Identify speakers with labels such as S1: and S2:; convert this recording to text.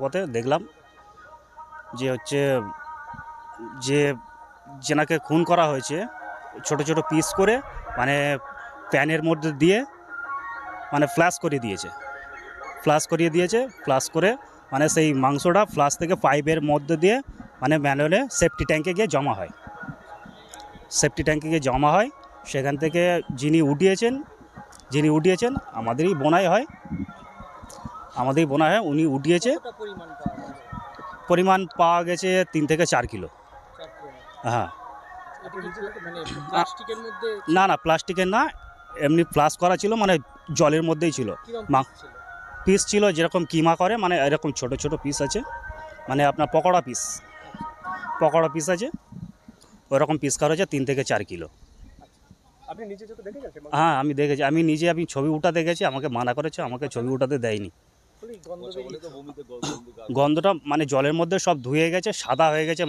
S1: পথে দেখলাম যে যে যেনাকে খুন করা হয়েছে ছোট ছোট পিস করে মানে প্যানের মধ্যে দিয়ে মানে ফ্ল্যাশ করিয়ে দিয়েছে ফ্ল্যাশ করে মানে সেই মাংসটা ফ্ল্যাশ থেকে পাইপের মধ্যে দিয়ে মানে ম্যানুয়ালে সেফটি ট্যাঙ্কে গিয়ে জমা হয় সেখান থেকে যিনি উঠিয়েছেন আমাদেরই বোনাই হয় উনি উঠিয়েছে। পরিমাণ পাওয়া গেছে 3 থেকে 4 কিলো। হ্যাঁ, না প্লাস্টিকের না, এমনি ফ্লাশ করা ছিল, মানে জলের মধ্যেই ছিল। পিস ছিল যেরকম কিমা করে, মানে এরকম ছোট ছোট পিস আছে, মানে আপনার পকোড়া পিস আছে, ওরকম পিস করা হয়েছে 3 থেকে 4 কিলো। হ্যাঁ, আমি দেখেছি, আমি ছবি উঠাতে গেছি, আমাকে মানা করেছে, আমাকে ছবি উঠাতে দেয়নি। গন্ধটা মানে জলের মধ্যে সব ধুয়ে গেছে, সাদা হয়ে গেছে।